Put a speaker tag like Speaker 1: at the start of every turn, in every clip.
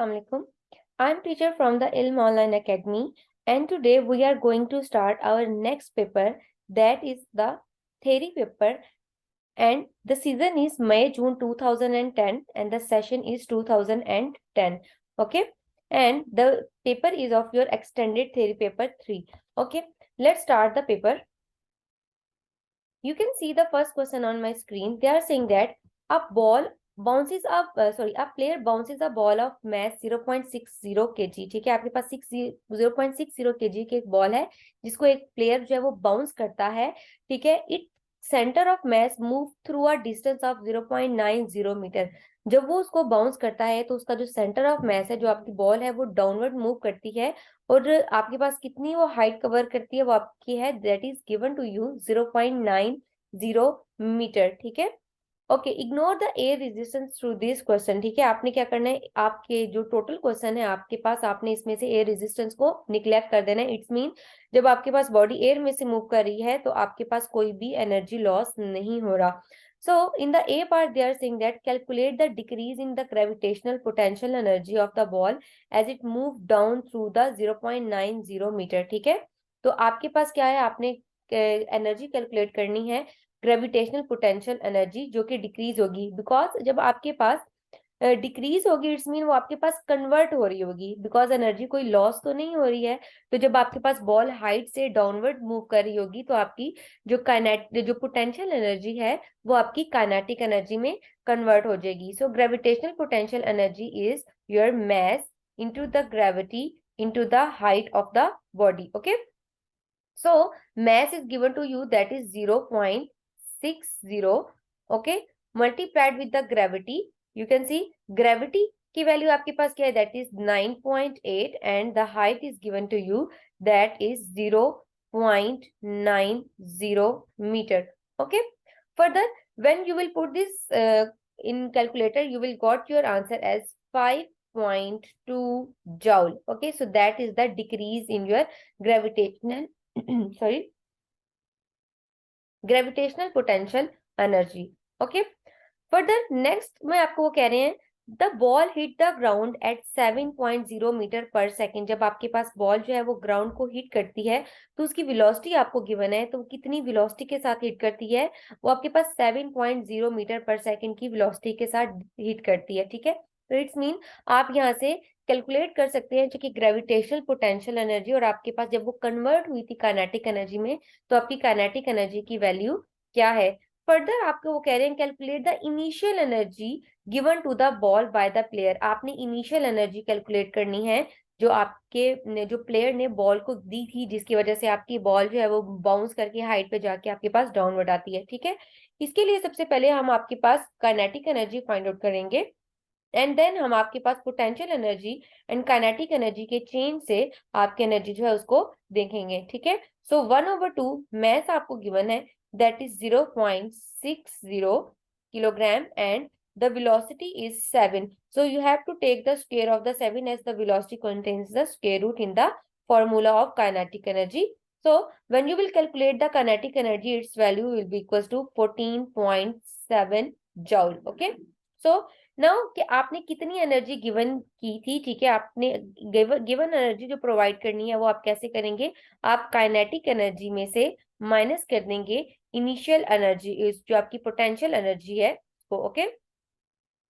Speaker 1: Assalamualaikum. I'm teacher from the Ilm Online Academy, and today we are going to start our next paper, that is the theory paper, and the season is May-June 2010 and the session is 2010. Okay, and the paper is of your extended theory paper 3. Okay, let's start the paper. You can see the first question on my screen. They are saying that a player bounces a ball of mass 0.60 kg. ठीक है, आपके पास 0.60 kg की एक ball है जिसको एक player जो है वो बाउंस करता है. ठीक है, it centre of mass move through a distance of 0.90 metre. जब वो उसको बाउंस करता है तो उसका जो सेंटर ऑफ मास है, जो आपकी बॉल है, वो डाउनवर्ड मूव करती है. और आपके पास कितनी वो हाइट कवर करती है वो आपकी है, that is given to you 0.90 metre. ठीक है, okay. Ignore the air resistance through this question. ठीक है, आपने क्या करना है, आपके जो टोटल क्वेश्चन है आपके पास, आपने इसमें से एयर रेजिस्टेंस को निग्लेक्ट कर देना है. इट्स मीन जब आपके पास बॉडी एयर में से मूव कर रही है तो आपके पास कोई भी एनर्जी लॉस नहीं हो रहा. So in the A part they are saying that calculate the decrease in the gravitational potential energy of the ball as it moved down through the 0.90 metre. ठीक है, तो आपके पास क्या है, आपने एनर्जी कैलकुलेट करनी है, ग्रेविटेशनल पोटेंशियल एनर्जी, जो कि डिक्रीज होगी. बिकॉज जब आपके पास डिक्रीज होगी इट्स मीन वो आपके पास कन्वर्ट हो रही होगी, बिकॉज एनर्जी कोई लॉस तो नहीं हो रही है. तो जब आपके पास बॉल हाइट से डाउनवर्ड मूव कर रही होगी तो आपकी जो पोटेंशियल एनर्जी है वो आपकी काइनेटिक एनर्जी में कन्वर्ट हो जाएगी. So gravitational potential energy is your mass into the gravity into the height of the body. Okay, so mass is given to you, that is 0.60. okay, multiplied with the gravity. You can see gravity की value आपके पास क्या है, that is 9.8 and the height is given to you, that is 0.90 meter. okay, further when you will put this in calculator you will got your answer as 5.2 joule. okay, so that is the decrease in your gravitational gravitational potential energy. Okay, further next में आपको वो कह रहे हैं, the ball hit the ground at 7.0 metre per second. जब आपके पास ball जो है वो ग्राउंड को हिट करती है तो उसकी वेलोसिटी आपको गिवन है, तो वो कितनी वेलोसिटी के साथ हिट करती है, वो आपके पास 7.0 मीटर पर सेकेंड की वेलोसिटी के साथ हिट करती है. ठीक है, तो इट्स मीन आप यहाँ से कैलकुलेट कर सकते हैं जो कि ग्रेविटेशनल पोटेंशियल एनर्जी, और आपके पास जब वो कन्वर्ट हुई थी काइनेटिक एनर्जी में तो आपकी काइनेटिक एनर्जी की वैल्यू क्या है. फर्दर आपको वो कह रहे हैं calculate the initial energy given to the ball by the player. आपने इनिशियल एनर्जी कैलकुलेट करनी है जो आपके जो प्लेयर ने बॉल को दी थी, जिसकी वजह से आपकी बॉल जो है वो बाउंस करके हाइट पे जाके आपके पास डाउनवर्ड आती है. ठीक है, इसके लिए सबसे पहले हम आपके पास काइनेटिक एनर्जी फाइंड आउट करेंगे एंड देन हम आपके पास potential energy and kinetic energy के चेन से आपकी एनर्जी जो है उसको देखेंगे. ठीक है, सो 1/2 मैस आपको गिवन है, that is 0.60 kilogram and the velocity is 7. So you have to take the square of the 7 as the velocity contains the square root in the formula of kinetic energy. So when you will calculate the kinetic energy, its value will be equals to 14.7 joule. Okay, so now कि आपने कितनी energy given की थी. ठीक है, आपने given energy जो provide करनी है वो आप कैसे करेंगे, आप काइनेटिक एनर्जी में से माइनस कर देंगे इनिशियल एनर्जी, जो आपकी पोटेंशियल एनर्जी है वो. ओके,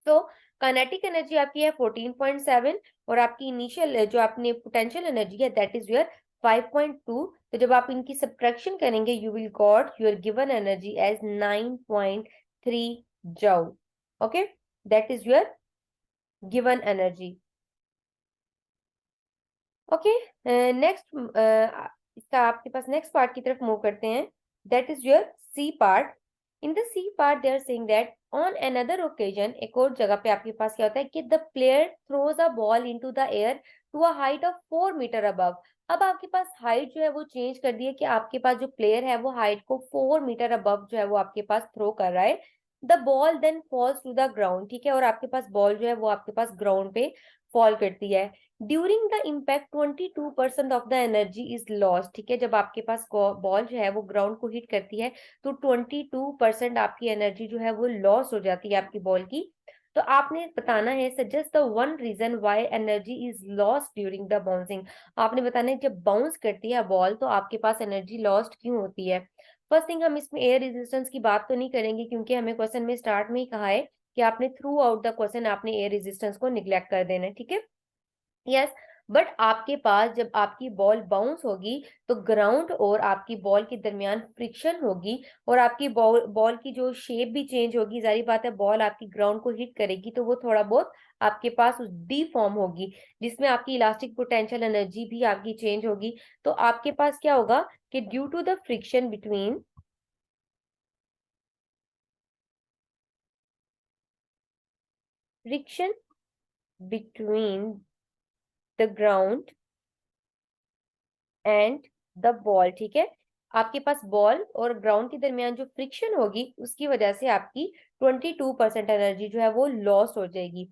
Speaker 1: तो काइनेटिक एनर्जी आपकी है 14.7 और आपकी इनिशियल जो आपने पोटेंशियल एनर्जी है दैट इज योर 5.2. तो जब आप इनकी सब्ट्रैक्शन करेंगे you will got your given energy as 9.3 joule. Okay, that is your given energy. Okay, next इसका आपके पास नेक्स्ट पार्ट की तरफ मूव करते हैं, that is your C part. In the C part they are saying that on another occasion, एक और जगह पे आपके पास क्या होता है कि the player throws a ball into the air to a height of 4 metre above. अब आपके पास हाइट जो है वो चेंज कर दी है कि आपके पास जो प्लेयर है वो हाइट को 4 मीटर अबव जो है वो आपके पास थ्रो कर रहा है. The ball then falls to the ground. ठीक है, और आपके पास बॉल जो है वो आपके पास ग्राउंड पे फॉल करती है. During the impact 22% of the energy is lost. ठीक है, जब आपके पास बॉल जो है वो ग्राउंड को हिट करती है तो 22% आपकी एनर्जी जो है वो लॉस हो जाती है आपकी बॉल की. तो आपने बताना है suggest the one reason why energy is lost during the bouncing. आपने बताना है जब बाउंस करती है बॉल तो आपके पास एनर्जी लॉस्ट क्यों होती है। फर्स्ट थिंग, हम इसमें एयर रेजिस्टेंस की बात तो नहीं करेंगे क्योंकि हमें क्वेश्चन में स्टार्ट में ही कहा है कि आपने थ्रू आउट द क्वेश्चन आपने एयर रेजिस्टेंस को निग्लेक्ट कर देना है, ठीक है। यस, बट आपके पास जब आपकी बॉल बाउंस होगी तो ग्राउंड और आपकी बॉल के दरमियान फ्रिक्शन होगी और आपकी बॉल की जो शेप भी चेंज होगी। जारी बात है बॉल आपकी ग्राउंड को हिट करेगी तो वो थोड़ा बहुत आपके पास उस डी फॉर्म होगी जिसमें आपकी इलास्टिक पोटेंशियल एनर्जी भी आपकी चेंज होगी। तो आपके पास क्या होगा कि due to the friction between friction between the ground and the ball, ठीक है, आपके पास बॉल और ग्राउंड के दरमियान जो फ्रिक्शन होगी उसकी वजह से आपकी 22% एनर्जी जो है वो लॉस हो जाएगी।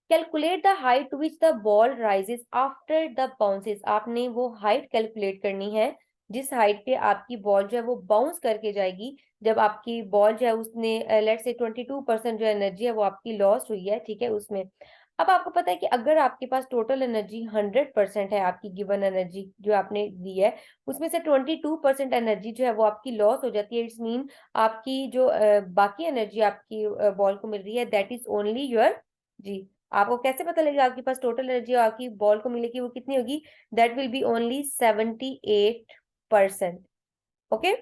Speaker 1: Calculate the height to which the ball rises after the bounces. आपने वो हाइट कैलकुलेट करनी है जिस हाइट पे आपकी बॉल जो है वो बाउंस करके जाएगी जब आपकी बॉल जो है उसने लेट से 22% जो एनर्जी है वो आपकी लॉस हुई है, ठीक है, उसमें। अब आपको पता है कि अगर आपके पास टोटल एनर्जी 100% है, आपकी गिवन एनर्जी जो आपने दी है उसमें से 22% एनर्जी जो है वो आपकी लॉस हो जाती है, इट्स मीन आपकी जो बाकी एनर्जी आपकी बॉल को मिल रही है दैट इज ओनली योर जी। आपको कैसे पता लगेगा आपके पास टोटल एनर्जी आपकी बॉल को मिलेगी वो कितनी होगी, that will B only 78%। Okay,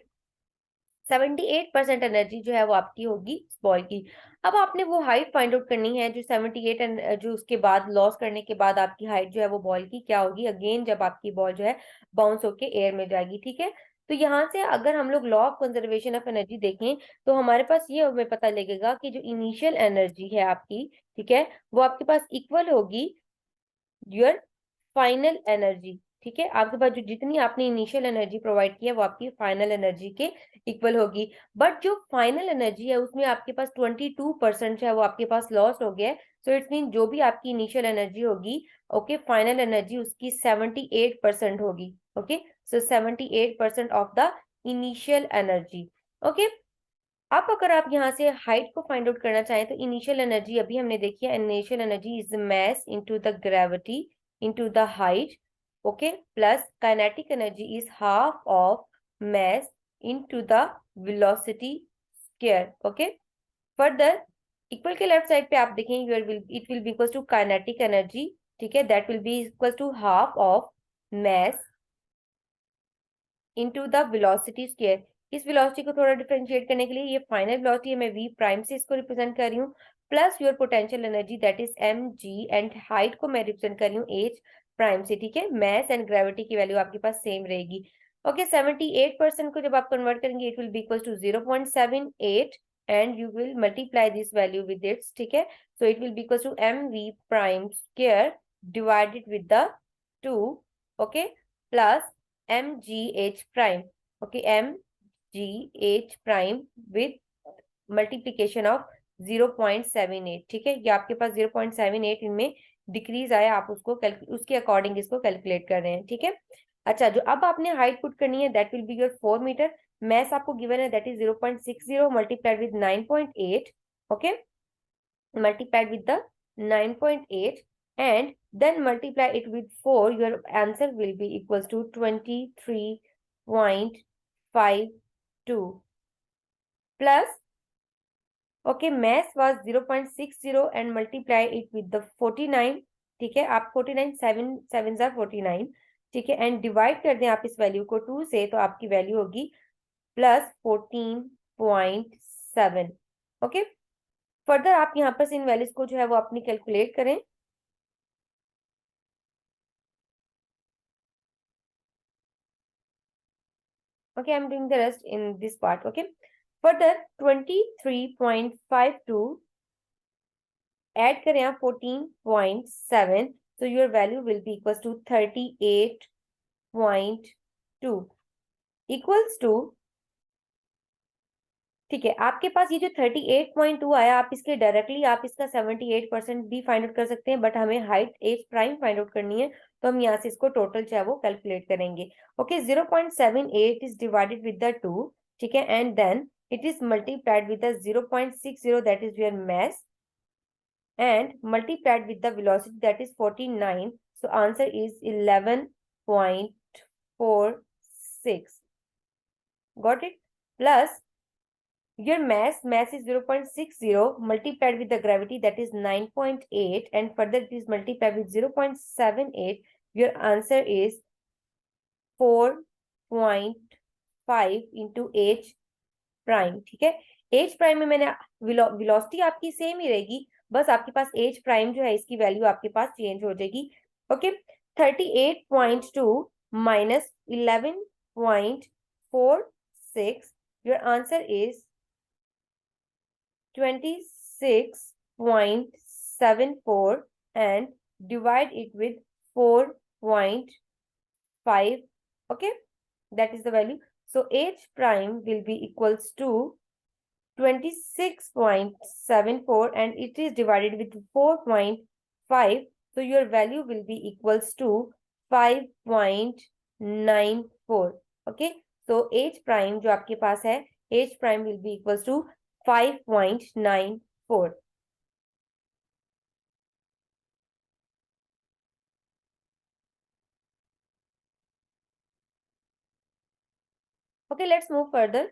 Speaker 1: 78% energy जो है वो आपकी होगी इस बॉल की। अब आपने वो हाइट फाइंड आउट करनी है जो 78 एंड जो उसके बाद लॉस करने के बाद आपकी हाइट जो है वो बॉल की क्या होगी अगेन जब आपकी बॉल जो है बाउंस होके एयर में जाएगी, ठीक है। तो यहाँ से अगर हम लोग law of conservation of energy देखें तो हमारे पास ये हमें पता लगेगा कि जो इनिशियल एनर्जी है आपकी, ठीक है, वो आपके पास इक्वल होगी योर फाइनल एनर्जी, ठीक है। आपके पास जो जितनी आपने इनिशियल एनर्जी प्रोवाइड की है वो आपकी फाइनल एनर्जी के इक्वल होगी। बट जो फाइनल एनर्जी है उसमें आपके पास 22% है वो आपके पास लॉस हो गया है। सो इट्स मीन जो भी आपकी इनिशियल एनर्जी होगी, ओके, फाइनल एनर्जी उसकी 78% होगी। Okay, so 78% of the initial energy. Okay, अब अगर आप यहाँ से हाइट को फाइंड आउट करना चाहें तो इनिशियल एनर्जी अभी हमने देखी है, initial energy is mass into the gravity into the height, okay, plus kinetic energy is half of mass into the velocity square. Okay, further equal के लेफ्ट साइड पे आप देखेंगे it will be equal to kinetic energy, ठीक है, that will be equal to half of mass into the velocity square. इस velocity को थोड़ा differentiate करने के लिए ये फाइनल वेलोसिटी है, मैं v प्राइम से इसको रिप्रेजेंट कर रही हूँ, plus your potential energy that is mg and height को मैं रिप्रेजेंट कर रही हूँ h प्राइम से, ठीक है। मास एंड ग्रेविटी की वैल्यू आपके पास सेम रहेगी। ओके, 78% को जब आप कन्वर्ट करेंगे it will be equal to 0.78 and you will multiply this value with its, ठीक है। So it will be equal to mv prime square divided with the 2, okay, plus mgh prime, okay, mgh prime with multiplication of 0.78, ठीक है। ये आपके पास 0.78 इनमें decrease आया, आप उसको उसके अकॉर्डिंग इसको कैलकुलेट कर रहे हैं, ठीक है। अच्छा, जो अब आपने हाइट पुट करनी है that will be your 4 metre, mass आपको गिवन है that is 0.60 multiplied with 9.8, okay, multiplied with the 9.8 and then multiply it with 4, your answer will be equals to 23.52 plus, okay, mass was 0.60 and multiply it with the 49, ठीक है, आप 49 7 7 49, ठीक है, and divide कर दें आप इस वैल्यू को 2 से तो आपकी वैल्यू होगी प्लस 14.7। ओके, फर्दर आप यहाँ पर इन वैल्यूज को जो है वो अपनी कैलकुलेट करें। Okay, I'm doing the rest in this part. Okay, further 23.52 add करें आप 14.7, so your value will be equals to 38.2 equals to, ठीक है। आपके पास ये जो 38.2 आया, आप इसके डायरेक्टली आप इसका 78% भी फाइंड आउट कर सकते हैं, बट हमें height as prime find out करनी है तो हम यहाँ से इसको टोटल चाहे वो कैलकुलेट करेंगे। Okay, 0.78 is divided with the 2, ठीक है, and then it is multiplied with the 0.60 that is your mass and multiplied with the velocity that is 49. So answer is 11.46. Got it? Plus your mass is 0.60 multiplied with the gravity that is 9.8, and further it is multiplied with 0.78. Your answer is 4.5 into h prime. ठीक है, h prime में मैंने velocity आपकी same ही रहेगी, बस आपके पास h prime जो है इसकी वैल्यू आपके पास चेंज हो जाएगी. Okay, 38.2 minus 11.46. Your answer is 26.74 and divide it with 4.5. okay, that is the value. So h prime will be equals to 26.74 and it is divided with 4.5. so your value will be equals to 5.94. okay, so h prime जो आपके पास है, h prime will be equals to 5.94. okay, let's move further.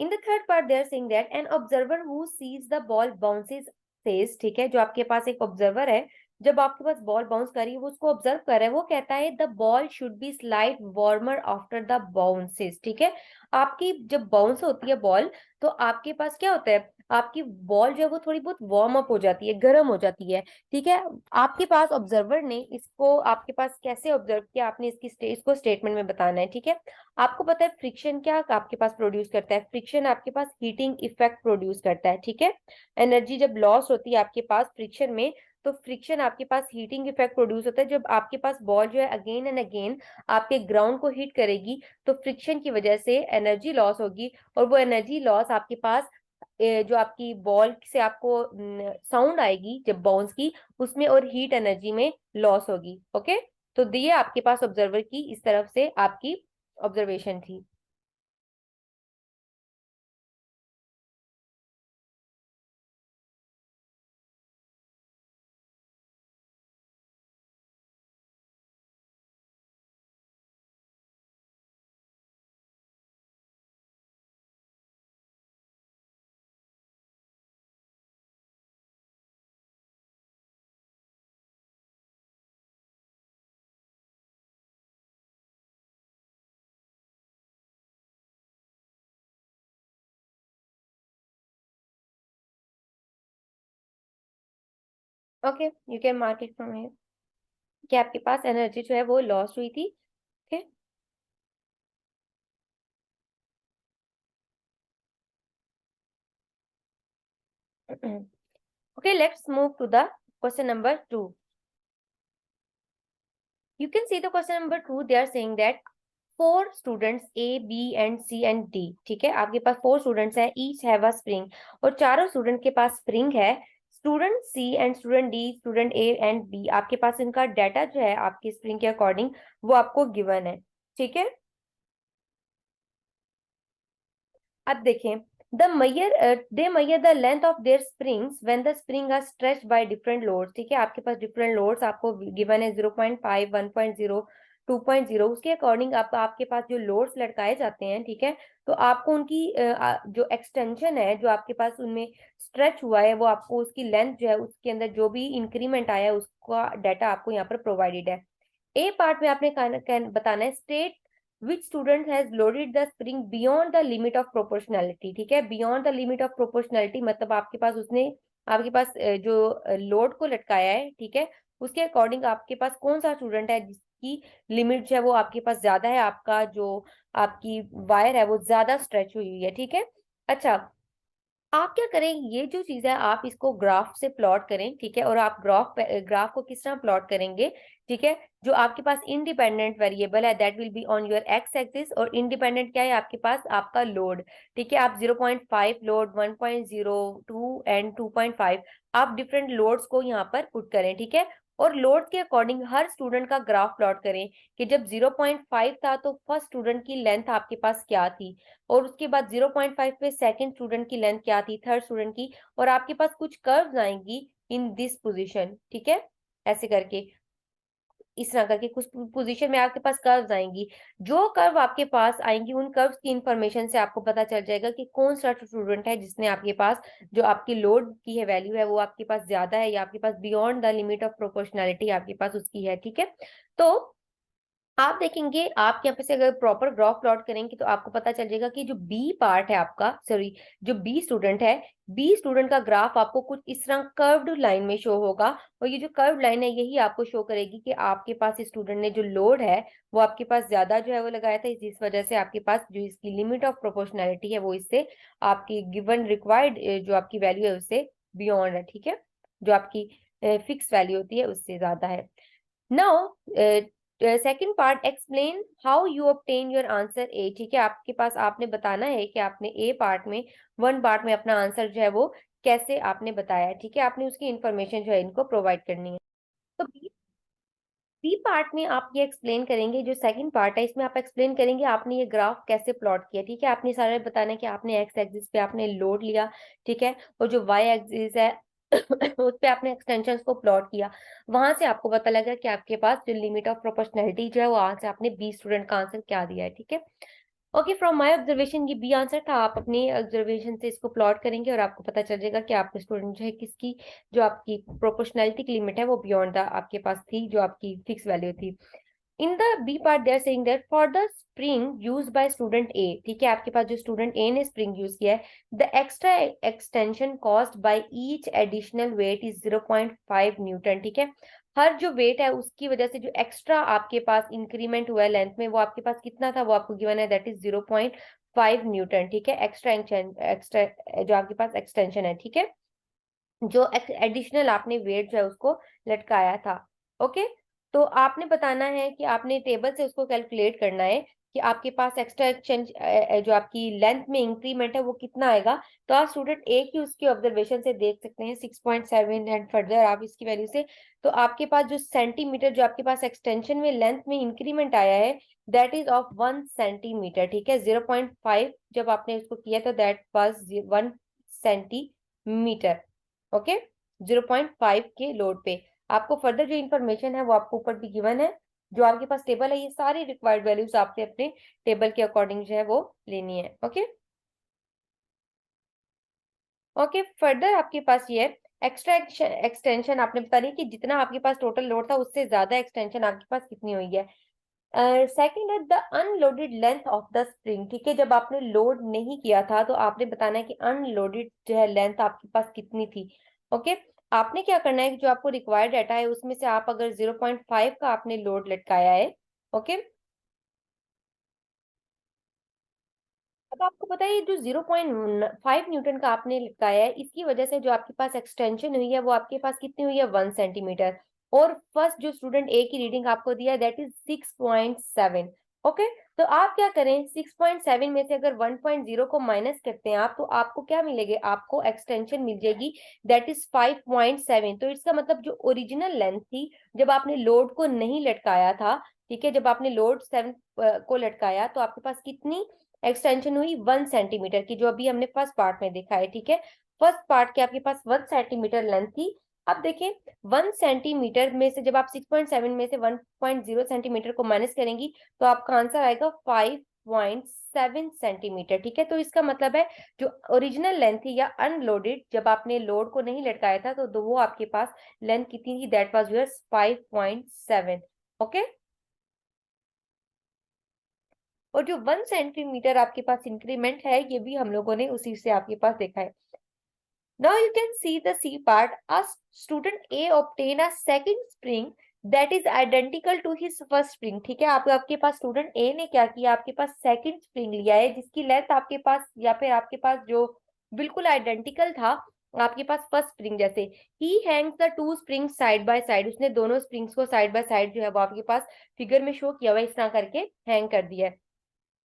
Speaker 1: In the third part they are saying that an observer who sees the ball bounces says, ठीक है, जो आपके पास एक observer है, जब आपके पास बॉल बाउंस कर रही है वो उसको ऑब्जर्व कर रहा है, वो कहता है the ball should be slide warmer after the bounces. ठीक है, आपकी जब बाउंस होती है बॉल तो आपके पास क्या होता है, आपकी बॉल जो है वो थोड़ी बहुत वार्म अप हो जाती है, गर्म हो जाती है. ठीक है, आपके पास ऑब्जर्वर ने इसको आपके पास कैसे ऑब्जर्व किया, आपने इसको स्टेटमेंट में बताना है. ठीक है, आपको पता है फ्रिक्शन क्या आपके पास प्रोड्यूस करता है, फ्रिक्शन आपके पास हीटिंग इफेक्ट प्रोड्यूस करता है. ठीक है, एनर्जी जब लॉस होती है आपके पास फ्रिक्शन में, तो फ्रिक्शन आपके पास हीटिंग इफेक्ट प्रोड्यूस होता है. जब आपके पास बॉल जो है अगेन एंड अगेन आपके ग्राउंड को हीट करेगी तो फ्रिक्शन की वजह से एनर्जी लॉस होगी, और वो एनर्जी लॉस आपके पास जो आपकी बॉल से आपको साउंड आएगी जब बाउंस की, उसमें और हीट एनर्जी में लॉस होगी. ओके, तो ये आपके पास ऑब्जर्वर की इस तरफ से आपकी ऑब्जर्वेशन थी. Okay, you can mark it from here कि आपके पास एनर्जी जो है वो लॉस हुई थी. Okay, okay, let's move to the question number 2. You can see the question number 2. They are saying that 4 students A, B and C and D. ठीक है, आपके पास 4 स्टूडेंट्स हैं, each have a spring, और चारों student के पास spring है. Student C and student D, student A and B, आपके पास इनका डाटा जो है आपकी स्प्रिंग के अकॉर्डिंग वो आपको गिवन है. ठीक है, अब देखें, they measure the length of their springs when the spring are stretched by different loads. ठीक है, आपके पास डिफरेंट लोड्स आपको गिवन है 0.5, 1.0, 2.0. उसके अकॉर्डिंग आपके पास जो लोड्स लटकाए जाते हैं, ठीक है, तो आपको उनकी जो एक्सटेंशन है जो आपके पास उनमें स्ट्रेच हुआ है वो आपको उसकी लेंथ जो है उसके अंदर जो भी इंक्रीमेंट आया है उसका डाटा आपको यहाँ पर प्रोवाइडेड है. ए पार्ट में आपने बताना है state which student has loaded the spring beyond the limit of proportionality. ठीक है, beyond the limit of proportionality मतलब आपके पास उसने आपके पास जो लोड को लटकाया है, ठीक है, उसके अकॉर्डिंग आपके पास कौन सा स्टूडेंट है जिसकी लिमिट जो है वो आपके पास ज्यादा है, आपका जो आपकी वायर है वो ज्यादा स्ट्रेच हुई है. ठीक है, अच्छा, आप क्या करें, ये जो चीज है आप इसको ग्राफ से प्लॉट करें. ठीक है, और आप ग्राफ को किस तरह प्लॉट करेंगे, ठीक है, जो आपके पास इंडिपेंडेंट वेरिएबल है that will be on your x axis, और इंडिपेंडेंट क्या है आपके पास, आपका लोड. ठीक है, आप 0.5 लोड, 1.02 एंड 2.5 आप डिफरेंट लोड्स को यहाँ पर पुट करें. ठीक है, और लोड के अकॉर्डिंग हर स्टूडेंट का ग्राफ प्लॉट करें कि जब 0.5 था तो फर्स्ट स्टूडेंट की लेंथ आपके पास क्या थी, और उसके बाद 0.5 पे सेकंड स्टूडेंट की लेंथ क्या थी, थर्ड स्टूडेंट की, और आपके पास कुछ कर्व्स आएंगी इन दिस पोजीशन, ठीक है, ऐसे करके, इस तरह करके कुछ पोजीशन में आपके पास कर्व्स आएंगी। जो कर्व आपके पास आएंगी उन कर्व्स की इंफॉर्मेशन से आपको पता चल जाएगा कि कौन सा स्टूडेंट है जिसने आपके पास जो आपकी लोड की है वैल्यू है वो आपके पास ज्यादा है, या आपके पास beyond the limit of proportionality आपके पास उसकी है, ठीक है। तो आप देखेंगे, आप यहाँ पे से अगर प्रॉपर ग्राफ प्लॉट करेंगे तो आपको पता चल जाएगा कि जो बी पार्ट है आपका, सॉरी, जो बी स्टूडेंट है, बी स्टूडेंट का ग्राफ आपको कुछ इस तरह कर्व्ड लाइन में शो होगा, और ये जो कर्व्ड लाइन है यही आपको शो करेगी कि आपके पास स्टूडेंट ने जो लोड है वो आपके पास ज्यादा जो है वो लगाया था, इस वजह से आपके पास जो इसकी लिमिट ऑफ प्रोपोर्शनैलिटी है वो इससे आपकी गिवन रिक्वायर्ड जो आपकी वैल्यू है उससे बियॉन्ड है, ठीक है, जो आपकी फिक्स वैल्यू होती है उससे ज्यादा है। Now second part, explain how you obtain your answer A, ठीक है, आपके पास आपने बताना है कि आपने ए पार्ट में, वन पार्ट में अपना आंसर जो है वो कैसे आपने बताया है, ठीक है, आपने उसकी इंफॉर्मेशन जो है इनको प्रोवाइड करनी है। तो बी पार्ट में आप ये एक्सप्लेन करेंगे, जो सेकंड पार्ट है इसमें आप एक्सप्लेन करेंगे आपने ये ग्राफ कैसे प्लॉट किया, ठीक है, आपने सारा बताना है कि आपने एक्स एक्सिस पे आपने लोड लिया, ठीक है, और जो वाई एक्सिस है उस पे आपने एक्सटेंशन को प्लॉट किया, वहां से आपको पता लगा कि आपके पास जो लिमिट ऑफ प्रोपोर्शनैलिटी जो है वहां से आपने बी स्टूडेंट का आंसर क्या दिया है, ठीक है। ओके, फ्रॉम माय ऑब्जर्वेशन ये बी आंसर था, आप अपनी ऑब्जर्वेशन से इसको प्लॉट करेंगे और आपको पता चल जाएगा कि आपके स्टूडेंट जो है किसकी जो आपकी प्रोपोर्शनैलिटी की लिमिट है वो बियॉन्ड द आपके पास थी, जो आपकी फिक्स वैल्यू थी। In the B part they are saying that for the spring use by student A, ठीक है, आपके पास जो स्टूडेंट ए ने स्प्रिंग यूज किया है, the extra extension cost by each additional weight is 0.5 newton, ठीक है, हर जो वेट है उसकी वजह से जो एक्स्ट्रा आपके पास इंक्रीमेंट हुआ है लेंथ में वो आपके पास कितना था वो आपको गिवन है, दैट इज 0.5 न्यूटन, ठीक है, एक्स्ट्रा एक्स्ट्रा जो आपके पास एक्सटेंशन है, ठीक है, जो एडिशनल आपने वेट जो है उसको लटकाया था। ओके, तो आपने बताना है कि आपने टेबल से उसको कैलकुलेट करना है कि आपके पास एक्स्ट्रा एक्सचेंज जो आपकी लेंथ में इंक्रीमेंट है वो कितना आएगा। तो आप स्टूडेंट ए की उसकी ऑब्जर्वेशन से देख सकते हैं 6.7 एंड फर्दर आप इसकी वैल्यू से, तो आपके पास जो सेंटीमीटर जो आपके पास एक्सटेंशन में लेंथ में इंक्रीमेंट आया है दैट इज ऑफ 1 सेंटीमीटर, ठीक है, 0.5 जब आपने उसको किया तो दैट वाज 1 सेंटीमीटर। ओके, 0.5 के लोड पे आपको फर्दर जो इन्फॉर्मेशन है वो आपको ऊपर भी गिवन है, जो आपके पास टेबल है, ये सारी रिक्वायर्ड वैल्यूज आपने अपने टेबल के अकॉर्डिंग जो है वो लेनी है। ओके ओके, फर्दर आपके पास ये एक्स्ट्रा एक्सटेंशन आपने बता दी कि जितना आपके पास टोटल लोड था उससे ज्यादा एक्सटेंशन आपके पास कितनी हुई है। सेकंड है the unloaded length of the spring, ठीक है, जब आपने लोड नहीं किया था तो आपने बताना है कि अनलोडेड जो है लेंथ आपके पास कितनी थी। ओके, आपने क्या करना है कि जो आपको रिक्वायर्ड डाटा है उसमें से आप अगर 0.5 का आपने लोड लटकाया है, ओके, अब आपको पता है जो 0.5 न्यूटन का आपने लटकाया है इसकी वजह से जो आपके पास एक्सटेंशन हुई है वो आपके पास कितनी हुई है 1 सेंटीमीटर, और फर्स्ट जो स्टूडेंट ए की रीडिंग आपको दिया है दैट इज 6.7। ओके, तो आप क्या करें 6.7 में से अगर 1.0 को माइनस करते हैं आप, तो आपको क्या मिलेगी, आपको एक्सटेंशन मिल जाएगी दैट इज 5.7। तो इसका मतलब जो ओरिजिनल लेंथ थी जब आपने लोड को नहीं लटकाया था, ठीक है, जब आपने लोड 7 को लटकाया तो आपके पास कितनी एक्सटेंशन हुई 1 सेंटीमीटर की, जो अभी हमने फर्स्ट पार्ट में देखा है, ठीक है, फर्स्ट पार्ट के आपके पास 1 सेंटीमीटर लेंथ थी। अब देखें 1 सेंटीमीटर में से जब आप 6.7 में से 1.0 सेंटीमीटर को माइनस करेंगी तो आपका आंसर आएगा 5.7 सेंटीमीटर, ठीक है, तो इसका मतलब है जो ओरिजिनल लेंथ थी या अनलोडेड जब आपने लोड को नहीं लटकाया था तो वो आपके पास लेंथ कितनी थी, दैट वाज योर 5.7। ओके, और जो 1 सेंटीमीटर आपके पास इंक्रीमेंट है ये भी हम लोगों ने उसी से आपके पास देखा है। Now you can see the C part. A student A obtain a second spring that is identical to his first spring. ठीक है, आपके पास स्टूडेंट A ने क्या किया, आपके पास सेकंड स्प्रिंग लिया है जिसकी लेंथ आपके पास या फिर आपके पास जो बिल्कुल आइडेंटिकल था आपके पास फर्स्ट स्प्रिंग जैसे। ही Hanks the two spring side by side, उसने दोनों स्प्रिंग्स को साइड बाय साइड जो है वो आपके पास फिगर में शो किया हुआ है, इस तरह करके हैंग कर दिया है।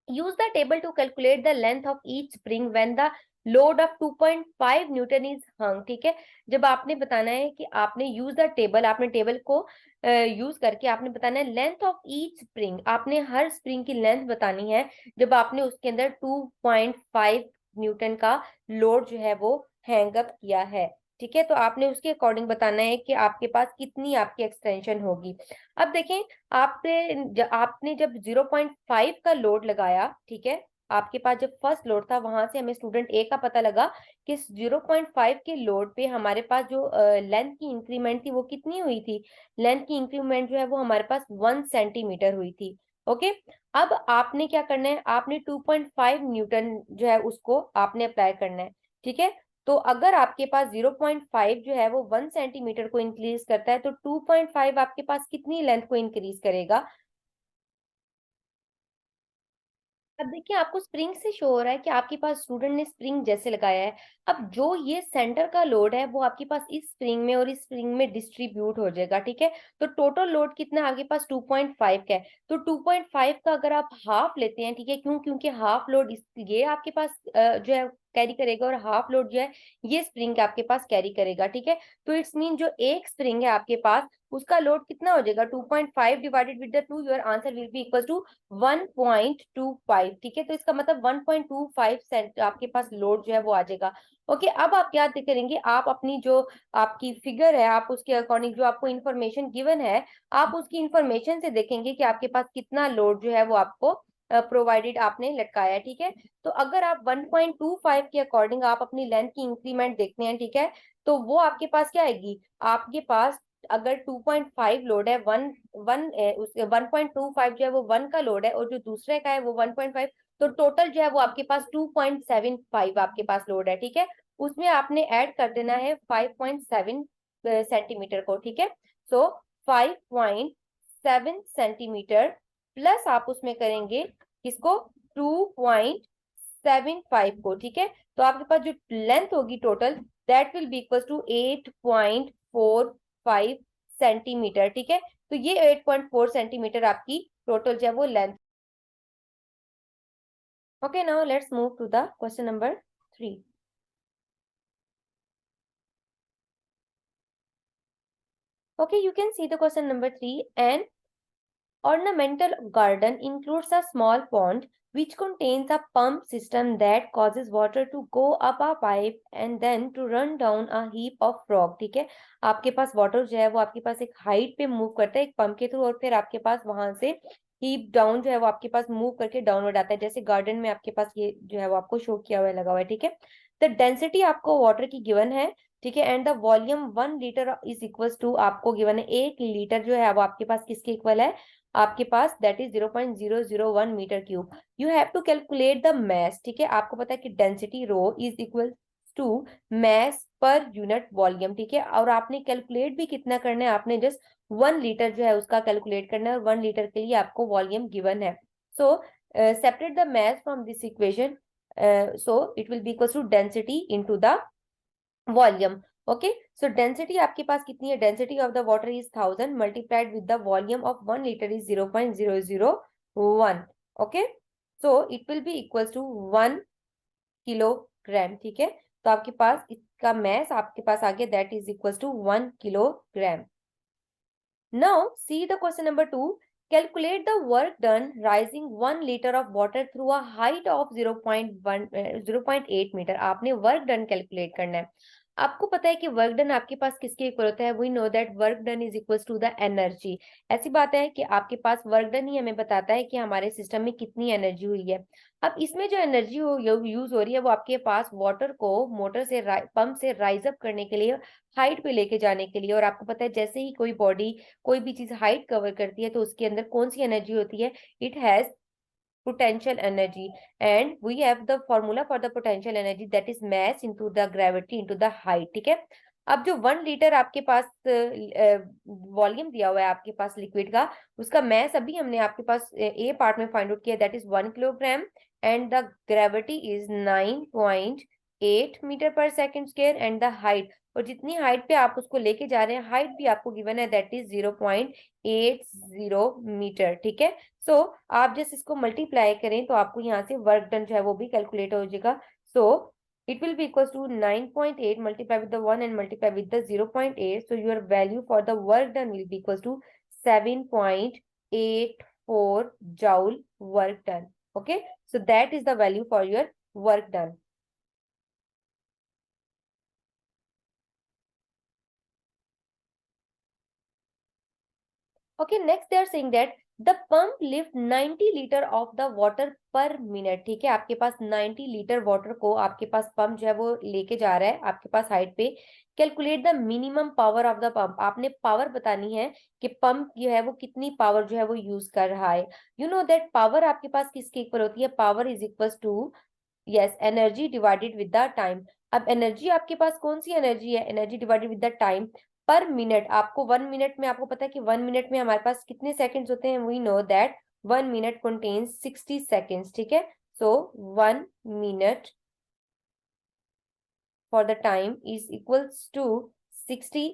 Speaker 1: Use the table to calculate the length of each spring when the load of 2.5 newton is hung, ठीक है। जब आपने बताना है कि आपने यूज द टेबल, आपने टेबल को यूज करके आपने बताना है लेंथ ऑफ ईच स्प्रिंग, आपने हर स्प्रिंग की लेंथ बतानी है जब आपने उसके अंदर 2.5 न्यूटन का लोड जो है वो हैंग अप किया है, ठीक है। तो आपने उसके अकॉर्डिंग बताना है कि आपके पास कितनी आपकी एक्सटेंशन होगी। अब देखें, आपने जब 0.5 का लोड लगाया, ठीक है, आपके पास जब फर्स्ट लोड था वहां से हमें स्टूडेंट ए का पता लगा कि 0.5 के लोड पे हमारे पास जो लेंथ की इंक्रीमेंट थी वो कितनी हुई थी। लेंथ की इंक्रीमेंट जो है वो हमारे पास 1 सेंटीमीटर हुई थी। ओके, अब आपने क्या करना है, आपने 2.5 न्यूटन जो है उसको आपने अप्लाई करना है, ठीक है। तो अगर आपके पास 0.5 जो है वो 1 सेंटीमीटर को इंक्रीज करता है तो 2.5 आपके पास कितनी लेंथ को इंक्रीज करेगा। अब देखिए, आपको स्प्रिंग से शो हो रहा है कि आपके पास स्टूडेंट ने स्प्रिंग जैसे लगाया है। अब जो ये सेंटर का लोड है वो आपके पास इस स्प्रिंग में और इस स्प्रिंग में डिस्ट्रीब्यूट हो जाएगा, ठीक है। तो टोटल लोड कितना आपके पास 2.5 का है। तो 2.5 का अगर आप हाफ लेते हैं, ठीक है, क्योंकि हाफ लोड ये आपके पास जो है कैरी करेगा और हाफ लोड जो है ये स्प्रिंग आपके पास कैरी करेगा, ठीक है। तो इट्स मीन जो एक स्प्रिंग है आपके पास उसका लोड कितना हो जाएगा, 2.5 divided with the 2, your answer will be equal to 1.25, ठीक है। तो इसका मतलब 1.25 सेंट आपके पास लोड जो है वो आ जाएगा। ओके, अब आप क्या करेंगे, आप अपनी जो आपकी फिगर है आप उसके अकॉर्डिंग जो आपको इन्फॉर्मेशन गिवन है आप उसकी इन्फॉर्मेशन से देखेंगे कि आपके पास कितना लोड जो है वो आपको प्रोवाइडेड आपने लटकाया है, ठीक है। तो अगर आप 1.25 के अकॉर्डिंग आप अपनी लेंथ की इंक्रीमेंट देखते हैं, ठीक है, तो वो आपके पास क्या आएगी, आपके पास अगर 2.5 लोड है, वन वन उसके 1.25 जो है वो 1 का लोड है और जो दूसरे का है वो 1.5, तो टोटल जो है वो आपके पास 2.75 आपके पास लोड है, ठीक है। उसमें आपने ऐड कर देना है 5.7 सेंटीमीटर को, ठीक है। सो 5.7 सेंटीमीटर प्लस आप उसमें करेंगे किसको, 2.75 को, ठीक है। तो आपके पास जो लेंथ होगी total that will be equal to 8.45 centimetre, ठीक है। तो ये 8.4 सेंटीमीटर आपकी टोटल जो है वो length. Okay, now let's move to the question number 3। Okay, you can see the question number 3. An ornamental garden includes a small pond which contains a pump system that causes water to go up a pipe and then to run down a heap of frog, ठीक है। आपके पास water जो है वो आपके पास एक height पे move करता है एक पंप के थ्रू और फिर आपके पास वहां से हीप डाउन जो है वो आपके पास मूव करके डाउनवर्ड आता है, जैसे गार्डन में आपके पास ये जो है वो आपको शो किया हुआ है, लगा हुआ है, ठीक है। द डेंसिटी आपको वाटर की गिवन है, ठीक है, and the volume 1 litre is equal to आपको गिवन है 1 लीटर जो है वो आपके पास किसके इक्वल है, आपके पास that is 0.001 metre cube. You have to calculate the mass, ठीक है। आपको पता है कि density rho is equal to mass per unit volume, ठीक है। और आपने कैलकुलेट भी कितना करना है, आपने जस्ट 1 लीटर जो है उसका कैलकुलेट करना है और 1 लीटर के लिए आपको वॉल्यूम गिवन है। So separate the mass from this equation, so it will be equal to density into the volume. Okay, so density आपके पास कितनी है, density of the water is 1000 multiplied with the volume of 1 litre is 0.001। Okay, so it will be equal to 1 kilogram, ठीक है। तो आपके पास इसका mess आपके पास आ गया that is equal to 1 kilogram. Now, see the question number 2. Calculate the work done rising 1 liter of water through a height of 0.8 metre. आपने वर्क डन कैलकुलेट करना है। आपको पता है कि वर्क डन आपके पास किसके इक्वल होता है, we know that work done is equal to the energy. ऐसी बात है कि आपके पास वर्क डन ही हमें बताता है कि हमारे सिस्टम में कितनी एनर्जी हुई है। अब इसमें जो एनर्जी यूज हो रही है वो आपके पास वाटर को मोटर से पंप से राइज अप करने के लिए, हाइट पे लेके जाने के लिए। और आपको पता है जैसे ही कोई बॉडी कोई भी चीज हाइट कवर करती है तो उसके अंदर कौन सी एनर्जी होती है, it has potential energy, and we have the formula for the potential energy that is mass into the gravity into the height, ठीक है। अब जो 1 लीटर आपके पास वॉल्यूम दिया हुआ है आपके पास लिक्विड का, उसका मैस अभी हमने आपके पास ए पार्ट में फाइंड आउट किया that is 1 kilogram and the gravity is 9.8 metre per second square and the height, और जितनी हाइट पे आप उसको लेके जा रहे हैं हाइट भी आपको गिवन है दैट इज 0.80 मीटर, ठीक है। सो आप जैसे इसको मल्टीप्लाई करें तो आपको यहाँ से वर्क डन जो है वो भी कैलकुलेट हो जाएगा। सो it will be equals to 9.8 multiply with the 1 and multiply with the 0.8. So your value for the work done will be equals to 7.84 joule work done. Okay, so that is the value for your work done. Okay, next they are saying that the pump lift 90 litre of the water पर minute. ठीक है, आपके पास 90 litre water को आपके पास pump जो है वो लेके जा रहा है आपके पास हाइट पे. Calculate the minimum power of the pump. आपने पावर बतानी है कि पंप जो है वो कितनी पावर जो है वो यूज कर रहा है. यू नो दैट पावर आपके पास किसके इक्वल होती है? Power is equal to, yes, energy divided with the time. अब एनर्जी आपके पास कौन सी एनर्जी है? Energy divided with the time per minute. आपको 1 मिनट में, आपको पता है कि 1 मिनट में हमारे पास कितने सेकंड्स होते हैं? We know that 1 minute contains 60 seconds. ठीक है, so 1 minute for the time is equals to 60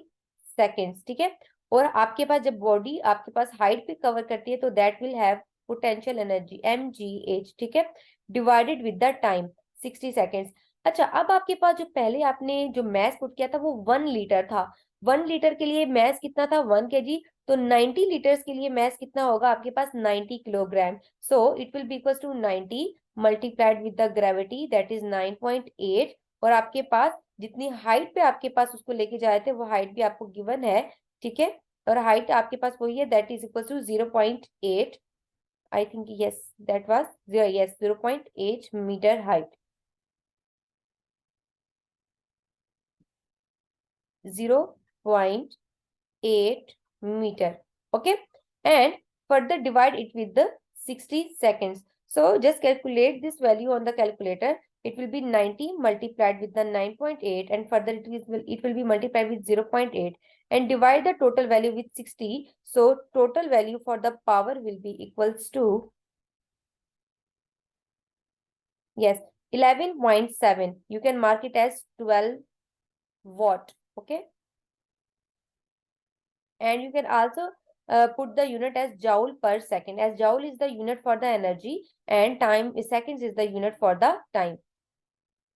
Speaker 1: seconds. ठीक है, और आपके पास जब बॉडी आपके पास हाइट पे कवर करती है तो that will have potential energy mgh. ठीक है, divided with the time 60 seconds. अच्छा, अब आपके पास जो पहले आपने जो मैथ पुट किया था वो 1 लीटर था. 1 लीटर के लिए मैथ कितना था? 1 kg. तो 90 लीटर्स के लिए मैथ कितना होगा आपके पास? 90 kilogram. So it will be equal to 90 multiplied with the gravity that is 9.8. और आपके पास जितनी हाइट पे आपके पास उसको लेके जाए थे वो हाइट भी आपको गिवन है. ठीक है, और हाइट आपके पास वही है, that is equal to 0.8. I think yes, that was yes 0.8 metre height. 0.8 meter. Okay, and further divide it with the 60 seconds. So just calculate this value on the calculator. It will be 90 multiplied with the 9.8 and further it will be multiplied with 0.8 and divide the total value with 60. So total value for the power will be equals to, yes, 11.7. You can mark it as 12 watt. Okay, and you can also put the unit as joule per second, as joule is the unit for the energy and time is seconds is the unit for the time.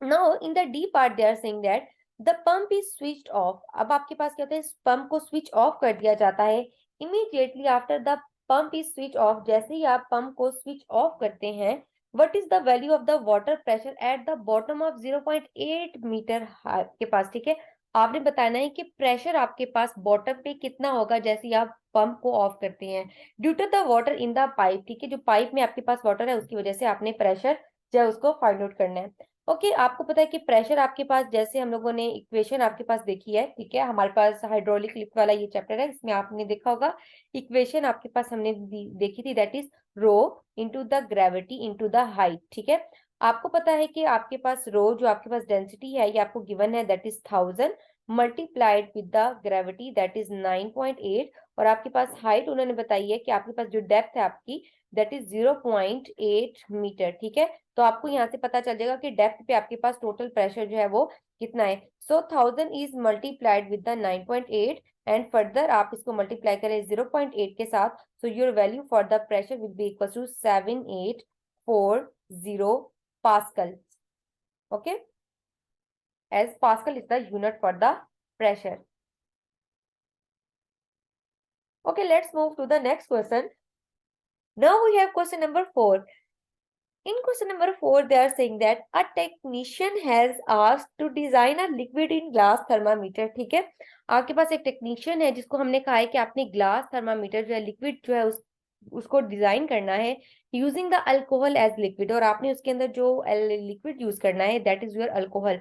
Speaker 1: Now in the D part they are saying that the pump is switched off. अब आपके पास क्या होता है? इस pump को switch of कर दिया जाता है. Immediately after the pump is switch off, जैसे ही आप पंप को स्विच ऑफ करते हैं, what is the value of the water pressure at the bottom of 0.8 metre के पास. ठीक है, आपने बताना है कि प्रेशर आपके पास बॉटम पे कितना होगा जैसे ही आप पंप को ऑफ करते हैं, due to the water in the pipe. ठीक है, जो पाइप में आपके पास वाटर है उसकी वजह से आपने प्रेशर जो है उसको फाइंड आउट करना है. ओके, आपको पता है कि प्रेशर आपके पास, जैसे हम लोगों ने इक्वेशन आपके पास देखी है. ठीक है, हमारे पास हाइड्रोलिक लिफ्ट वाला ये चैप्टर है, इसमें आपने देखा होगा इक्वेशन आपके पास हमने देखी थी, that is rho into the gravity into the height. ठीक है, आपको पता है कि आपके पास रो जो आपके पास डेंसिटी है ये आपको गिवन है, that is 1000 multiplied with the gravity that is 9.8. और आपके पास हाइट उन्होंने बताई है कि आपके पास जो डेप्थ है आपकी दैट इज 0.8 मीटर. ठीक है, तो आपको यहाँ से पता चल जाएगा कि डेप्थ पे आपके पास टोटल प्रेशर जो है वो कितना है. So 1000 is multiplied with the 9.8 and further आप इसको मल्टीप्लाई करें 0.8 के साथ. So your value for the pressure will be equal to 7840 pascal. Okay, as Pascal is the unit for the pressure. Okay, let's move to the next question. Now we have question number 4. In question number 4, they are saying that a technician has asked to design a liquid in glass thermometer. ठीक है, आपके पास एक technician है जिसको हमने कहा है कि आपने ग्लास थर्मामीटर जो है लिक्विड जो है उसको डिजाइन करना है using the alcohol as liquid, और आपने उसके अंदर जो लिक्विड यूज करना है that is your alcohol.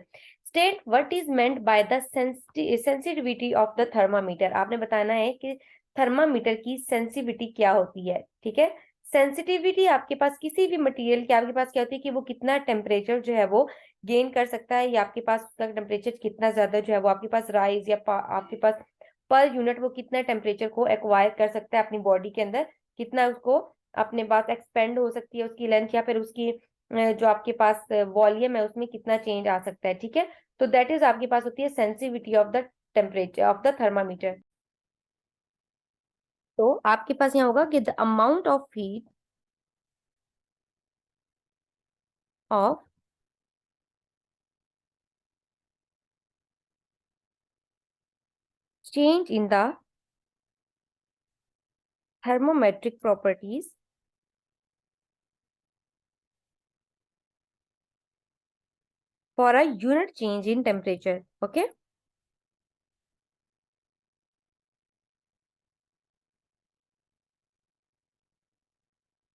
Speaker 1: State what is meant by the sensitivity of the thermometer. आपने बताना है कि थर्मामीटर की सेंसिटिविटी क्या होती है. ठीक है, सेंसिटिविटी आपके पास किसी भी मटेरियल की आपके पास क्या होती है कि वो कितना टेम्परेचर जो है वो गेन कर सकता है, या आपके पास उसका टेम्परेचर कितना ज्यादा जो है वो आपके पास राइज या आपके पास पर यूनिट वो कितना टेम्परेचर को एक्वायर कर सकता है अपनी बॉडी के अंदर, कितना उसको अपने पास एक्सपेंड हो सकती है उसकी लेंथ, या फिर उसकी जो आपके पास वॉल्यूम है उसमें कितना चेंज आ सकता है. ठीक है, तो दैट इज आपके पास होती है sensitivity of the temperature of the thermometer. तो आपके पास यहाँ होगा कि the amount of heat of change in the thermometric properties for a unit change in temperature. Okay.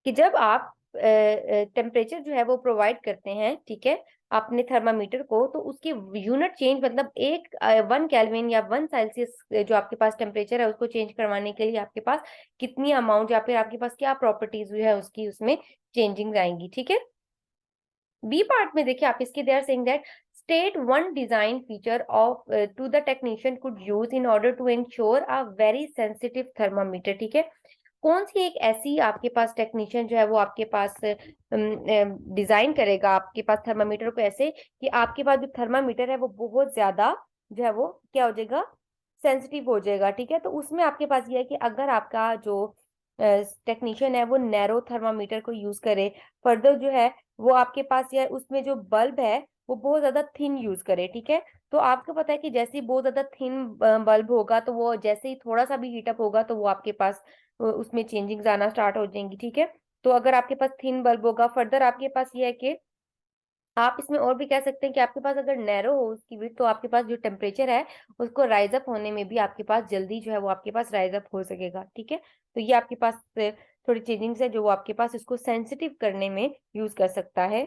Speaker 1: कि जब आप टेम्परेचर जो है वो प्रोवाइड करते हैं, ठीक है, अपने थर्मामीटर को, तो उसकी यूनिट चेंज मतलब 1 केल्विन या 1 सेल्सियस जो आपके पास टेम्परेचर है उसको चेंज करवाने के लिए आपके पास कितनी अमाउंट या फिर आपके पास क्या प्रॉपर्टीज जो है उसकी उसमें चेंजिंग आएंगी, ठीक है। बी पार्ट में देखिए आप इसके they are saying that state one design feature of to the technician could use in order to ensure a very sensitive thermometer, ठीक है। कौन सी एक ऐसी आपके पास टेक्नीशियन जो है वो आपके पास डिजाइन करेगा आपके पास थर्मामीटर को ऐसे कि आपके पास जो थर्मामीटर है वो बहुत ज्यादा जो है वो क्या हो जाएगा, सेंसिटिव हो जाएगा, ठीक है। तो उसमें आपके पास ये है कि अगर आपका जो टेक्नीशियन है वो नैरो थर्मामीटर को यूज करे, फर्दर जो है वो आपके पास या उसमें जो बल्ब है वो बहुत ज्यादा थिन यूज करे, ठीक है। तो आपको पता है कि जैसे ही बहुत ज्यादा थिन बल्ब होगा तो वो जैसे ही थोड़ा सा भी हीटअप होगा तो वो आपके पास उसमें चेंजिंग्स आना स्टार्ट हो जाएंगी, ठीक है। तो अगर आपके पास थिन बल्ब होगा, फर्दर आपके पास ये है कि आप इसमें और भी कह सकते हैं कि आपके पास अगर नैरो हो उसकी विड्थ तो आपके पास जो टेम्परेचर है उसको राइज अप होने में भी आपके पास जल्दी जो है वो आपके पास राइज अप हो सकेगा, ठीक है। तो ये आपके पास थोड़ी चेंजिंग्स है जो वो आपके पास इसको सेंसिटिव करने में यूज कर सकता है।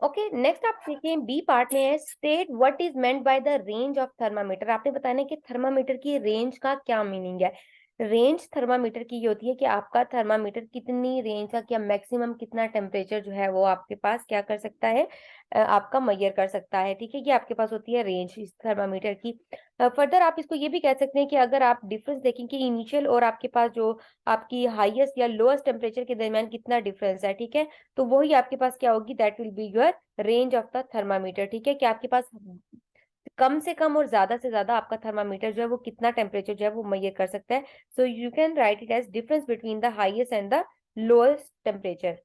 Speaker 1: ओके, नेक्स्ट आप देखिए बी पार्ट में है state what is meant by the range of thermometer. आपने बताना है कि थर्मामीटर की रेंज का क्या मीनिंग है। रेंज थर्मामीटर की ये होती है कि आपका थर्मामीटर कितनी रेंज का क्या मैक्सिमम कितना टेम्परेचर जो है वो आपके पास क्या कर सकता है, आपका मेजर कर सकता है, ठीक है। ये आपके पास होती है रेंज इस थर्मामीटर की। फर्दर आप इसको ये भी कह सकते हैं कि अगर आप डिफरेंस देखें कि इनिशियल और आपके पास जो आपकी हाईएस्ट या लोएस्ट टेम्परेचर के दरमियान कितना डिफरेंस है, ठीक है, तो वही आपके पास क्या होगी, that will be your range of the thermometer, ठीक है। कि आपके पास कम से कम और ज्यादा से ज्यादा आपका थर्मामीटर जो है वो कितना टेम्परेचर जो है वो मेजर कर सकता है। So you can write it age difference between the highest and the lowest temperature.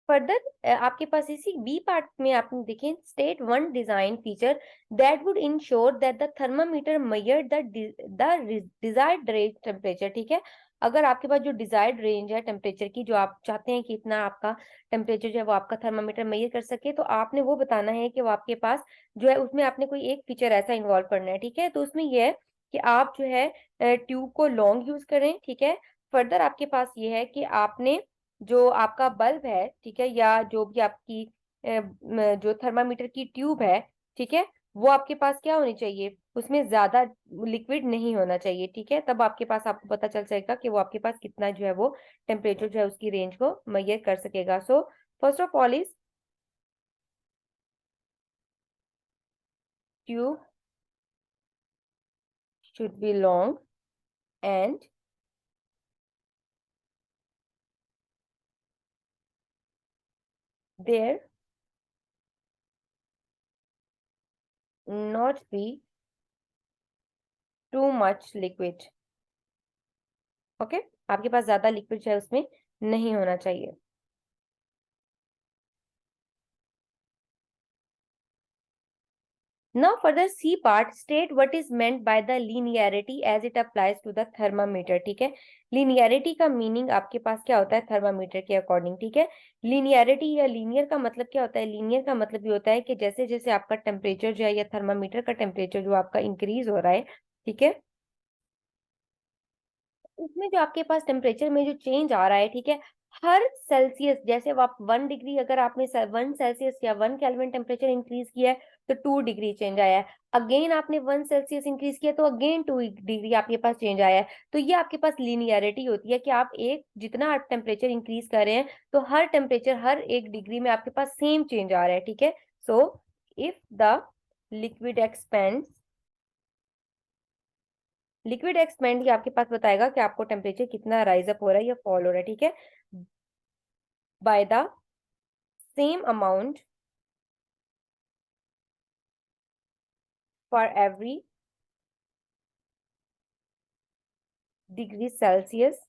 Speaker 1: Further आपके पास इसी बी पार्ट में आपने देखें state one design feature that would ensure that the thermometer measure the desired range temperature, ठीक है। अगर आपके पास जो डिजायर्ड रेंज है टेम्परेचर की, जो आप चाहते हैं कि इतना आपका टेम्परेचर जो है वो आपका थर्मामीटर मेजर कर सके, तो आपने वो बताना है कि वो आपके पास जो है उसमें आपने कोई एक फीचर ऐसा इन्वॉल्व करना है, ठीक है। तो उसमें यह है कि आप जो है ट्यूब को लॉन्ग यूज करें, ठीक है। फर्दर आपके पास ये है कि आपने जो आपका बल्ब है, ठीक है, या जो भी आपकी जो थर्मामीटर की ट्यूब है, ठीक है, वो आपके पास क्या होनी चाहिए, उसमें ज्यादा लिक्विड नहीं होना चाहिए, ठीक है। तब आपके पास आपको पता चल जाएगा कि वो आपके पास कितना जो है वो टेम्परेचर जो है उसकी रेंज को मेजर कर सकेगा। So first of all is tube should be long and there not be too much liquid। Okay, आपके पास ज्यादा लिक्विड जो है उसमें नहीं होना चाहिए। Now further C part, state what is meant by the linearity as it applies to the thermometer. ठीक है, linearity का मीनिंग आपके पास क्या होता है थर्मामीटर के अकॉर्डिंग. ठीक है, linearity या लीनियर का मतलब क्या होता है, लीनियर का मतलब ये होता है कि जैसे जैसे आपका टेम्परेचर जो है या थर्मामीटर का टेम्परेचर जो आपका इंक्रीज हो रहा है, ठीक है, उसमें जो आपके पास टेम्परेचर में जो चेंज आ रहा है, ठीक है, हर सेल्सियस, जैसे आप 1 डिग्री अगर आपने 1 सेल्सियस या 1 केल्विन टेम्परेचर इंक्रीज किया है तो 2 डिग्री चेंज आया है. अगेन आपने 1 सेल्सियस इंक्रीज किया तो अगेन 2 डिग्री आपके पास चेंज आया है. तो ये आपके पास लीनियरिटी होती है कि आप एक जितना आप टेम्परेचर इंक्रीज कर रहे हैं तो हर टेम्परेचर हर 1 डिग्री में आपके पास सेम चेंज आ रहा है. ठीक है, so if the liquid expends, liquid expand ये आपके पास बताएगा कि आपको टेम्परेचर कितना राइज अप हो रहा है या फॉल हो रहा है. ठीक है, by the same amount for every degree Celsius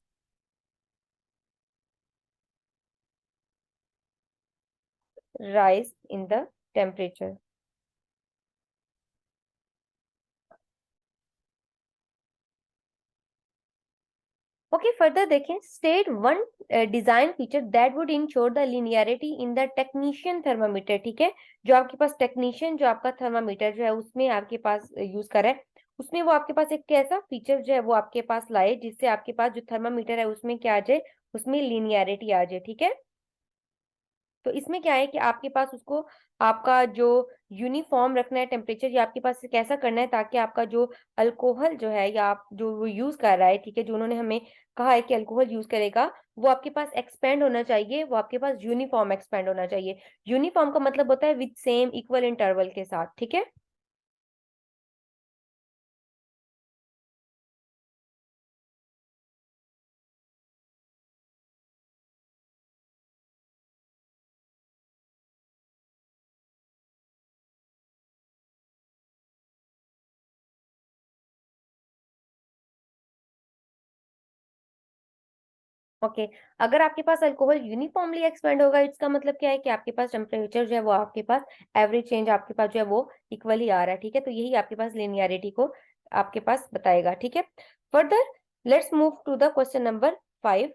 Speaker 1: rise in the temperature. Okay, further देखें, state one design feature that would ensure the linearity in the technician thermometer. ठीक है, जो आपके पास टेक्नीशियन जो आपका थर्मामीटर जो है उसमें आपके पास यूज कर रहा है, उसमें वो आपके पास एक कैसा फीचर जो है वो आपके पास लाए जिससे आपके पास जो थर्मामीटर है उसमें क्या आ जाए, उसमें लिनियरिटी आ जाए. ठीक है, तो इसमें क्या है कि आपके पास उसको आपका जो यूनिफॉर्म रखना है टेम्परेचर, या आपके पास कैसा करना है ताकि आपका जो अल्कोहल जो है या आप जो वो यूज कर रहा है, ठीक है, जो उन्होंने हमें कहा है कि अल्कोहल यूज करेगा, वो आपके पास एक्सपेंड होना चाहिए, वो आपके पास यूनिफॉर्म एक्सपेंड होना चाहिए. यूनिफॉर्म का मतलब होता है विद सेम इक्वल इंटरवल के साथ. ठीक है, ओके. अगर आपके पास अल्कोहल यूनिफॉर्मली एक्सपेंड होगा, इसका मतलब क्या है कि आपके पास टेम्परेचर जो है वो आपके पास एवरेज चेंज आपके पास जो है वो इक्वली आ रहा है. ठीक है, तो यही आपके पास लिनियरिटी को आपके पास बताएगा. ठीक है, further let's move to the question number 5.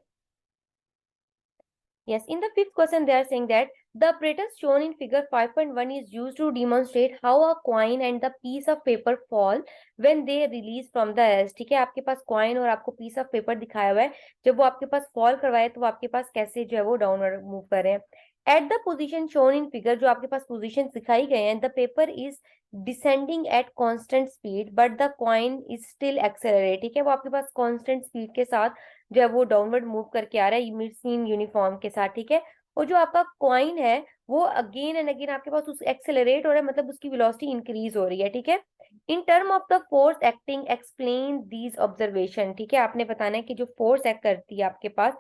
Speaker 1: Yes, in the fifth question, they are saying that the apparatus shown in figure 5.1 is used to demonstrate how a coin and the piece of paper fall when they release from the edge. ठीक है, आपके पास coin और आपको piece of paper दिखाया हुआ है, जब वो आपके पास fall करवाए तो वो आपके पास कैसे जो है वो downward move कर रहे हैं. At the position shown in figure, जो आपके पास position दिखाई गए हैं, the paper is descending at constant speed but the coin is still accelerate. ठीक है, वो आपके पास constant speed के साथ जो है वो डाउनवर्ड मूव करके आ रहा है मिड यूनिफॉर्म के साथ. ठीक है, और जो आपका कॉइन है वो अगेन एंड अगेन आपके पास उस एक्सेलरेट हो रहा है, मतलब उसकी वेलोसिटी इंक्रीज हो रही है. ठीक है, in term of the force acting explain these observation. ठीक है, आपने बताना है कि जो फोर्स एक्ट करती है आपके पास,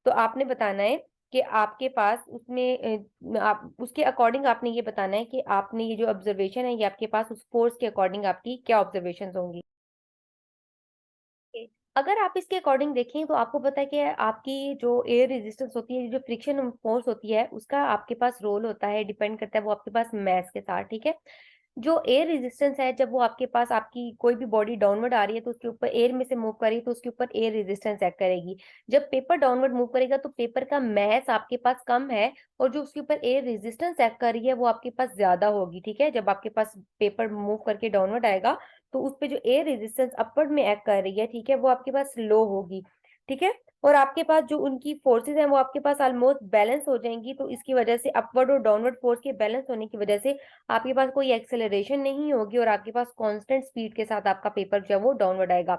Speaker 1: तो आपने बताना है कि आपके पास उसमें आप उसके अकॉर्डिंग आपने ये बताना है कि आपने ये जो ऑब्जर्वेशन है ये आपके पास उस फोर्स के अकॉर्डिंग आपकी क्या ऑब्जर्वेशन होंगी. अगर आप इसके अकॉर्डिंग देखें तो आपको पता है कि आपकी जो एयर रेजिस्टेंस होती है, जो फ्रिक्शन फोर्स होती है, उसका आपके पास रोल होता है, डिपेंड करता है वो आपके पास मैस के साथ. ठीक है, जो एयर रेजिस्टेंस है, जब वो आपके पास आपकी कोई भी बॉडी डाउनवर्ड आ रही है तो उसके ऊपर एयर में से मूव कर रही है तो उसके ऊपर एयर रेजिस्टेंस एक्ट करेगी. जब पेपर डाउनवर्ड मूव करेगा तो पेपर का मैस आपके पास कम है और जो उसके ऊपर एयर रेजिस्टेंस एक्ट कर रही है वो आपके पास ज्यादा होगी. ठीक है, जब आपके पास पेपर मूव करके डाउनवर्ड आएगा तो उस पे जो एयर रेजिस्टेंस अपवर्ड में एक्ट कर रही है, ठीक है, वो आपके पास लो होगी. ठीक है, और आपके पास जो उनकी फोर्सेस हैं वो आपके पास ऑलमोस्ट बैलेंस हो जाएंगी, तो इसकी वजह से अपवर्ड और डाउनवर्ड फोर्स के बैलेंस होने की वजह से आपके पास कोई एक्सेलरेशन नहीं होगी और आपके पास कांस्टेंट स्पीड के साथ आपका पेपर जो है वो डाउनवर्ड आएगा.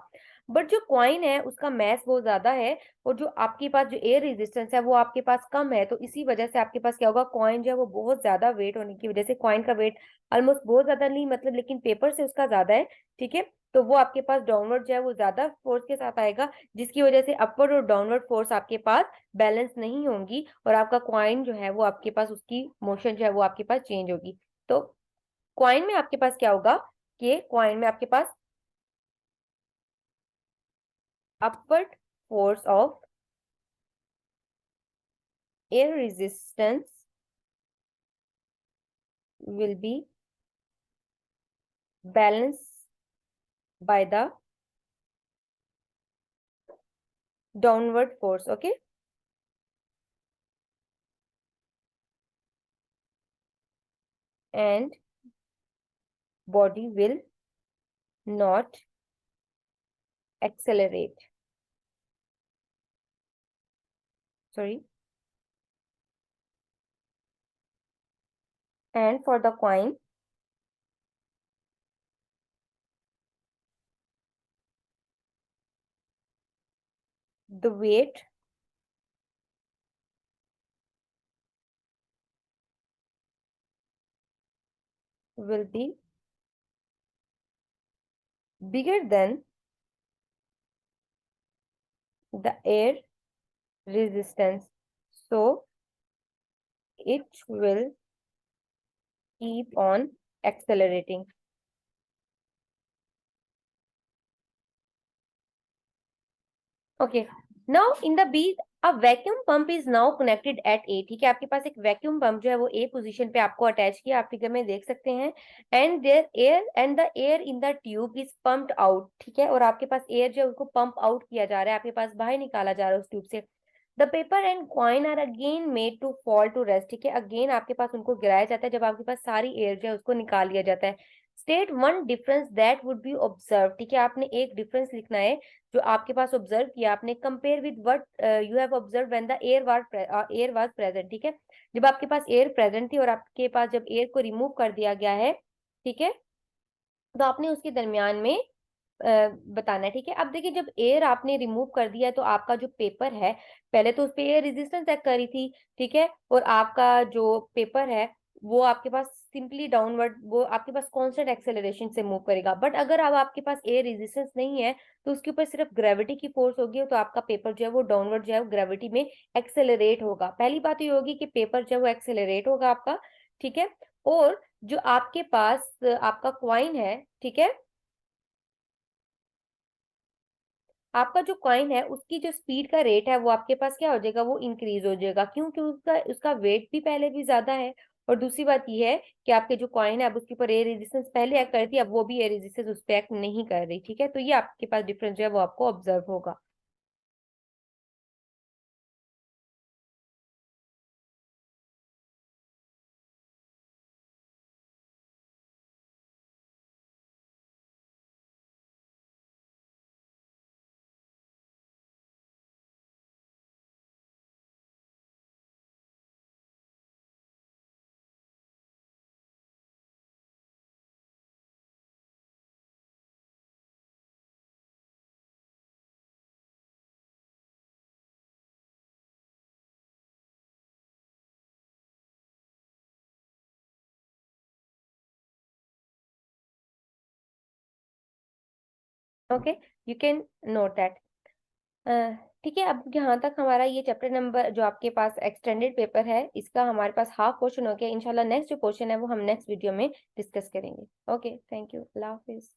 Speaker 1: बट जो कॉइन है उसका मैस बहुत ज्यादा है और जो आपके पास जो एयर रेजिस्टेंस है वो आपके पास कम है, तो इसी वजह से आपके पास क्या होगा, कॉइन जो है वो बहुत ज्यादा वेट होने की वजह से, कॉइन का वेट ऑलमोस्ट बहुत ज्यादा नहीं मतलब लेकिन पेपर से उसका ज्यादा है. ठीक है, तो वो आपके पास डाउनवर्ड जो है वो ज्यादा फोर्स के साथ आएगा, जिसकी वजह से अपवर्ड और डाउनवर्ड फोर्स आपके पास बैलेंस नहीं होंगी और आपका कॉइन जो है वो आपके पास उसकी मोशन जो है वो आपके पास चेंज होगी. तो कॉइन में आपके पास क्या होगा कि कॉइन में आपके पास upward force of air resistance will be balance by the downward force. Okay, and body will not accelerate. Sorry. And for the coin, the weight will be bigger than the air resistance. So it will keep on accelerating. Okay. Now in the B, a vacuum pump is now connected at A. ठीक है, आपके पास एक vacuum pump जो है वो A position पे आपको attach किया, आप फिगर में देख सकते हैं. And there air and the air in the tube is pumped out. ठीक है, और आपके पास एयर जो है उसको पंप आउट किया जा रहा है, आपके पास बाहर निकाला जा रहा है उस ट्यूब से. The paper and coin are again made to fall to rest. ठीक है, अगेन आपके पास उनको गिराया जाता है जब आपके पास सारी एयर जो है उसको निकाल लिया जाता है. State one difference that would be observe. ठीक है, आपने एक डिफरेंस लिखना है जो आपके पास ऑब्जर्व किया आपने. Compare with what you have observe when the air was present. ठीक है, जब आपके पास एयर प्रेजेंट थी और आपके पास जब एयर को रिमूव कर दिया गया है, ठीक है, तो आपने उसके दरमियान में बताना है. ठीक है, अब देखिए जब एयर आपने रिमूव कर दिया है तो आपका जो पेपर है, पहले तो उस पे एयर रेजिस्टेंस चेक करी थी. ठीक है, और आपका जो पेपर है वो आपके पास सिंपली डाउनवर्ड, वो आपके पास कांस्टेंट एक्सेलरेशन से मूव करेगा. बट अगर अब आपके पास एयर रेजिस्टेंस नहीं है तो उसके ऊपर सिर्फ ग्रेविटी की फोर्स होगी, तो आपका पेपर जो है वो डाउनवर्ड जो है वो ग्रेविटी में एक्सेलरेट होगा. पहली बात ये होगी कि पेपर जो है वो एक्सेलरेट होगा आपका. ठीक है, और जो आपके पास आपका क्वाइन है, ठीक है, आपका जो कॉइन है उसकी जो स्पीड का रेट है वो आपके पास क्या हो जाएगा, वो इंक्रीज हो जाएगा. क्यों? क्योंकि उसका उसका वेट भी पहले भी ज्यादा है. और दूसरी बात ये है कि आपके जो कॉइन है अब उसके ऊपर एयर रेजिस्टेंस पहले एक्ट कर रही थी, अब वो भी एयर रेजिस्टेंस उस पर एक्ट नहीं कर रही. ठीक है, तो ये आपके पास डिफरेंस जो है वो आपको ऑब्जर्व होगा. Okay, you can note that. ठीक है, अब यहाँ तक हमारा ये चैप्टर नंबर जो आपके पास एक्सटेंडेड पेपर है इसका हमारे पास हाफ पोर्शन हो गया. इंशाल्लाह नेक्स्ट जो पोर्शन है वो हम नेक्स्ट वीडियो में डिस्कस करेंगे. Okay, thank you, Allah Hafiz.